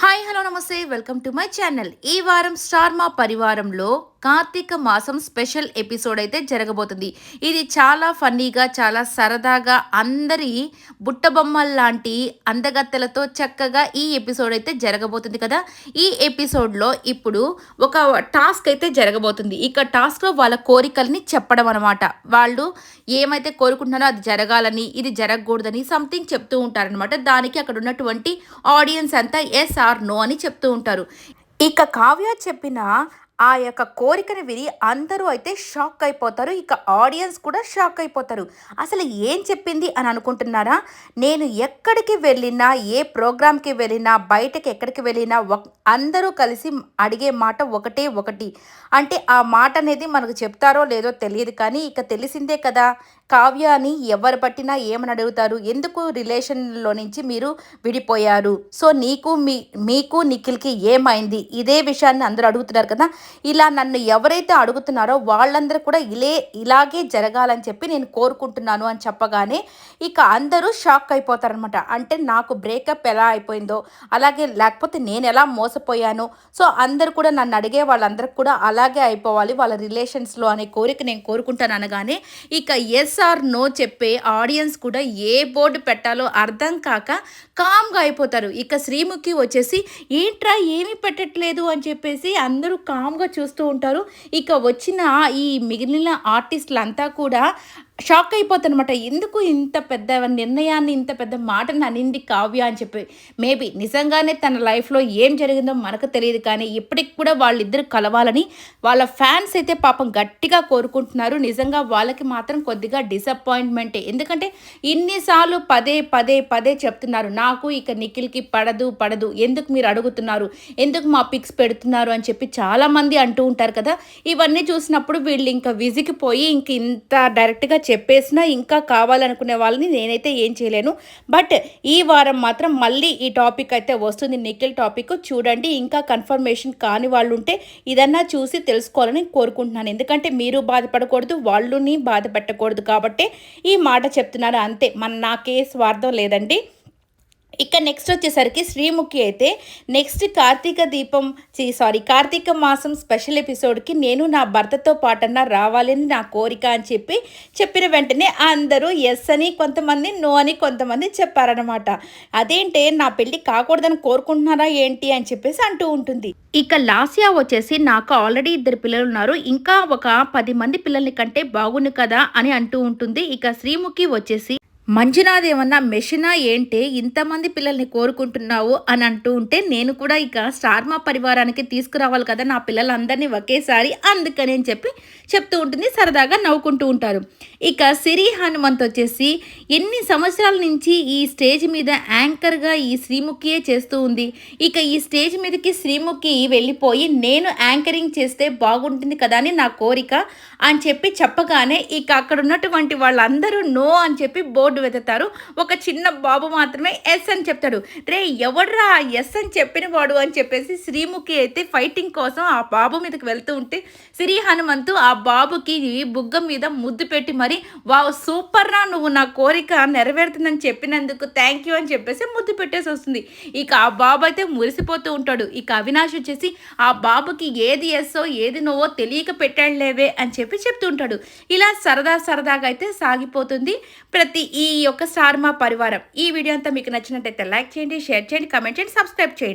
Hi hello నమస్తే welcome to my channel. ఈ వారం స్టార్ మా పరివారంలో కార్తీక మాసం స్పెషల్ ఎపిసోడ్ అయితే జరగబోతుంది. ఇది చాలా ఫన్నీగా, చాలా సరదాగా, అందరి బుట్టబొమ్మల లాంటి అందగత్తెలతో చక్కగా ఈ ఎపిసోడ్ అయితే జరగబోతుంది కదా. ఈ ఎపిసోడ్లో ఇప్పుడు ఒక టాస్క్ అయితే జరగబోతుంది. ఇక టాస్క్లో వాళ్ళ కోరికల్ని చెప్పడం అనమాట. వాళ్ళు ఏమైతే కోరుకుంటున్నారో అది జరగాలని, ఇది జరగకూడదని సంథింగ్ చెప్తూ ఉంటారనమాట. దానికి అక్కడ ఉన్నటువంటి ఆడియన్స్ అంతా ఎస్ ఆర్ నో అని చెప్తూ ఉంటారు. ఇక కావ్య చెప్పిన ఆ యొక్క కోరికని విని అందరూ అయితే షాక్ అయిపోతారు. ఇక ఆడియన్స్ కూడా షాక్ అయిపోతారు. అసలు ఏం చెప్పింది అని అనుకుంటున్నారా? నేను ఎక్కడికి వెళ్ళినా, ఏ ప్రోగ్రామ్‌కి వెళ్ళినా, బయటకి ఎక్కడికి వెళ్ళినా అందరూ కలిసి అడిగే మాట ఒకటే ఒకటి. అంటే ఆ మాట అనేది మనకు చెప్తారో లేదో తెలియదు కానీ ఇక తెలిసిందే కదా! కావ్య అని ఎవరు పట్టినా ఏమని అడుగుతారు? ఎందుకు రిలేషన్‌లో నుంచి మీరు విడిపోయారు? సో మీకు నిఖిల్‌కి ఏమైంది? ఇదే విషయాన్ని అందరూ అడుగుతున్నారు కదా! ఇలా నన్ను ఎవరైతే అడుగుతున్నారో వాళ్ళందరూ కూడా ఇలాగే జరగాలని చెప్పి నేను కోరుకుంటున్నాను అని చెప్పగానే ఇక అందరూ షాక్ అయిపోతారనమాట. అంటే నాకు బ్రేకప్ ఎలా అయిపోయిందో, అలాగే లేకపోతే నేను ఎలా మోసపోయాను, సో అందరూ కూడా నన్ను అడిగే వాళ్ళందరికీ కూడా అలాగే అయిపోవాలి వాళ్ళ రిలేషన్స్లో అనే కోరిక నేను కోరుకుంటాను అనగానే ఇక ఎస్ ఆర్ నో చెప్పే ఆడియన్స్ కూడా ఏ బోర్డు పెట్టాలో అర్థం కాక కామ్గా అయిపోతారు. ఇక శ్రీముఖి వచ్చేసి ఏంట్రా ఏమీ పెట్టట్లేదు అని చెప్పేసి అందరూ కామ్గా చూస్తూ ఉంటారు. ఇక వచ్చిన ఈ మిగిలిన ఆర్టిస్టులంతా కూడా షాక్ అయిపోతారనమాట. ఎందుకు ఇంత పెద్ద నిర్ణయాన్ని, ఇంత పెద్ద మాటను అనింది కావ్య అని చెప్పి. మేబీ నిజంగానే తన లైఫ్లో ఏం జరిగిందో మనకు తెలియదు కానీ ఇప్పటికి కూడా వాళ్ళిద్దరు కలవాలని వాళ్ళ ఫ్యాన్స్ అయితే పాపం గట్టిగా కోరుకుంటున్నారు. నిజంగా వాళ్ళకి మాత్రం కొద్దిగా డిసప్పాయింట్మెంటే. ఎందుకంటే ఇన్నిసార్లు పదే పదే పదే చెప్తున్నారు, నాకు ఇక నిఖిల్కి పడదు, ఎందుకు మీరు అడుగుతున్నారు, ఎందుకు మా పిక్స్ పెడుతున్నారు అని చెప్పి చాలామంది అంటూ ఉంటారు కదా. ఇవన్నీ చూసినప్పుడు వీళ్ళు ఇంకా విసిగిపోయి ఇంత డైరెక్ట్గా చెప్పేసినా ఇంకా కావాలనుకునే వాళ్ళని నేనైతే ఏం చేయలేను. బట్ ఈ వారం మాత్రం మళ్ళీ ఈ టాపిక్ అయితే వస్తుంది, నిఖిల్ టాపిక్. చూడండి, ఇంకా కన్ఫర్మేషన్ కాని వాళ్ళు ఉంటే ఇదన్నా చూసి తెలుసుకోవాలని కోరుకుంటున్నాను. ఎందుకంటే మీరు బాధపడకూడదు, వాళ్ళని బాధ పెట్టకూడదు కాబట్టి ఈ మాట చెప్తున్నారు అంతే. నాకే స్వార్థం లేదండి. ఇక నెక్స్ట్ వచ్చేసరికి శ్రీముఖి అయితే నెక్స్ట్ కార్తీక మాసం స్పెషల్ ఎపిసోడ్కి నేను నా భర్తతో పాటన్నా రావాలని నా కోరిక అని చెప్పిన వెంటనే అందరూ ఎస్ అని కొంతమంది, నో అని కొంతమంది చెప్పారనమాట. అదేంటే నా పెళ్ళి కాకూడదని కోరుకుంటున్నారా ఏంటి అని చెప్పేసి అంటూ ఉంటుంది. ఇక లాస్యా వచ్చేసి నాకు ఆల్రెడీ 2 పిల్లలు ఉన్నారు, ఇంకా ఒక 10 మంది పిల్లల్ని కంటే బాగుండు కదా అని అంటూ ఉంటుంది. ఇక శ్రీముఖి వచ్చేసి మంజునాథ్ ఏమన్నా మెషినా ఏంటి ఇంతమంది పిల్లల్ని కోరుకుంటున్నావు అని అంటూ ఉంటే నేను కూడా ఇక స్టార్ మా పరివారానికి తీసుకురావాలి కదా నా పిల్లలందరినీ ఒకేసారి, అందుకని అని చెప్తూ ఉంటుంది. సరదాగా నవ్వుకుంటూ ఉంటారు. ఇక సిరి హనుమంత్ వచ్చేసి ఎన్ని సంవత్సరాల నుంచి ఈ స్టేజ్ మీద యాంకర్గా ఈ శ్రీముఖియే చేస్తూ ఉంది. ఇక ఈ స్టేజ్ మీదకి శ్రీముఖి వెళ్ళిపోయి నేను యాంకరింగ్ చేస్తే బాగుంటుంది కదా అని నా కోరిక అని చెప్పగానే ఇక అక్కడ ఉన్నటువంటి వాళ్ళందరూ నో అని చెప్పి బోర్డు వెతుతారు. ఒక చిన్న బాబు మాత్రమే ఎస్ అని చెప్తాడు. రే ఎవడ్రా ఎస్ అని చెప్పిన వాడు అని చెప్పేసి శ్రీముఖి అయితే ఫైటింగ్ కోసం ఆ బాబు మీదకి వెళ్తూ ఉంటే శ్రీ హనుమంతు ఆ బాబుకి బుగ్గ మీద ముద్దు పెట్టి మరి వావ్ సూపర్ రా, నువ్వు నా కోరిక నెరవేరుతుందని చెప్పినందుకు థ్యాంక్ యూ అని చెప్పేసి ముద్దు పెట్టేసి వస్తుంది. ఇక ఆ బాబు అయితే మురిసిపోతూ ఉంటాడు. ఇక అవినాష్ వచ్చేసి ఆ బాబుకి ఏది ఎస్సో ఏది నోవో తెలియక పెట్టాడులేవే అని చెప్తుంటాడు. ఇలా సరదాగా అయితే సాగిపోతుంది ఈ యొక్క స్టార్ మా పరివారం. ఈ వీడియో అంతా మీకు నచ్చినట్టయితే లైక్ చేయండి, షేర్ చేయండి, కామెంట్ చేయండి, సబ్స్క్రైబ్ చేయండి.